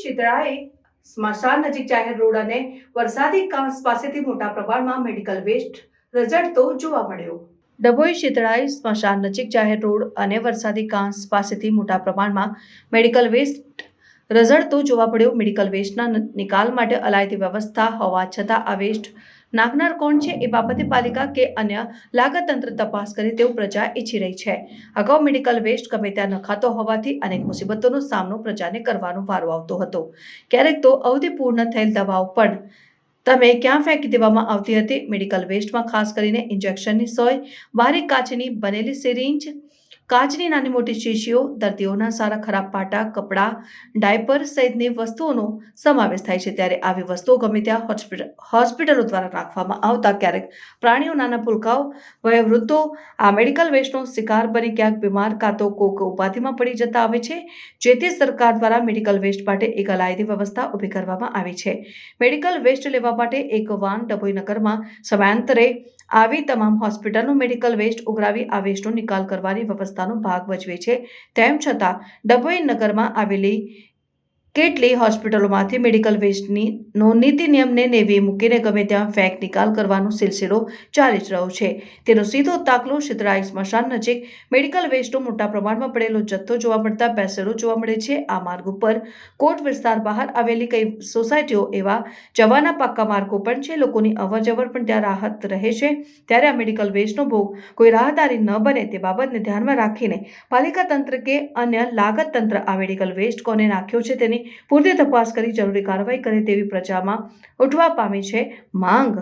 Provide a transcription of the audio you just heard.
શીતળાએ સ્મશાન નજીક જાહેર રોડ અને વરસાદી કાંસ પાસેથી મોટા પ્રમાણમાં મેડિકલ વેસ્ટ રઝળતો જોવા મળ્યો. ડભોઈ શીતળાએ સ્મશાન નજીક જાહેર રોડ અને વરસાદી કાંસ પાસેથી મોટા પ્રમાણમાં મેડિકલ વેસ્ટ રઝળતો જોવા મળ્યો. મેડિકલ વેસ્ટના નિકાલ માટે અલાયદી વ્યવસ્થા હોવા છતાં આ વેસ્ટ નાખનાર કોણ છે એ બાબતે પાલિકા કે અન્ય લાગત તંત્ર તપાસ કરે તેવું પ્રજા ઈચ્છી રહી છે. અગાઉ મેડિકલ વેસ્ટ ગમે ત્યાં નખાતો હોવાથી અનેક મુસીબતોનો સામનો પ્રજાને કરવાનો વારો આવતો હતો. ક્યારેક તો અવધિ પૂર્ણ થયેલ દવાઓ પણ તમે ક્યાં ફેંકી દેવામાં આવતી હતી. મેડિકલ વેસ્ટમાં ખાસ કરીને ઇન્જેક્શનની સોય, બારીક કાચની બનેલી સિરિંજ, કાચની નાની મોટી શીશીઓ, દર્દીઓના સારા ખરાબ પાટા, કપડાં, ડાયપર સહિતની વસ્તુઓનો સમાવેશ થાય છે. ત્યારે આવી વસ્તુઓ ગમે ત્યાં હોસ્પિટલો દ્વારા રાખવામાં આવતા ક્યારેક પ્રાણીઓ, નાના ભૂલકાઓ, વયોવૃદ્ધો આ મેડિકલ વેસ્ટનો શિકાર બની ક્યાંક બીમાર કાં તો કોક ઉપાધિમાં પડી જતા આવે છે. જેથી સરકાર દ્વારા મેડિકલ વેસ્ટ માટે એક અલાયદી વ્યવસ્થા ઊભી કરવામાં આવી છે. મેડિકલ વેસ્ટ લેવા માટે એક વાન ડભોઈ નગરમાં સમયાંતરે આવી તમામ હોસ્પિટલનો મેડિકલ વેસ્ટ ઉઘરાવી આ વેસ્ટનો નિકાલ કરવાની વ્યવસ્થાનો ભાગ ભજવે છે. તેમ છતાં ડભોઈ નગરમાં આવેલી કેટલી હોસ્પિટલોમાંથી મેડિકલ વેસ્ટની નીતિ નિયમને નેવે મૂકીને ગમે ત્યાં ફેંક નિકાલ કરવાનો સિલસિલો ચાલી જ રહ્યો છે. તેનો સીધો દાખલો શીતળાઈ સ્મશાન નજીક મેડિકલ વેસ્ટનો મોટા પ્રમાણમાં પડેલો જથ્થો જોવા મળતા બેસેડો જોવા મળે છે. આ માર્ગ ઉપર કોટ વિસ્તાર બહાર આવેલી કઈ સોસાયટીઓ એવા જવાના પાક્કા માર્ગો પણ છે. લોકોની અવરજવર પણ ત્યાં રાહત રહે છે. ત્યારે આ મેડિકલ વેસ્ટનો ભોગ કોઈ રાહદારી ન બને તે બાબતને ધ્યાનમાં રાખીને પાલિકા તંત્ર કે અન્ય લાગત તંત્ર આ મેડિકલ વેસ્ટ કોને નાખ્યો છે તેની પૂરતી તપાસ કરી જરૂરી કાર્યવાહી કરે તેવી પ્રજામાં ઉઠવા પામી છે માંગ.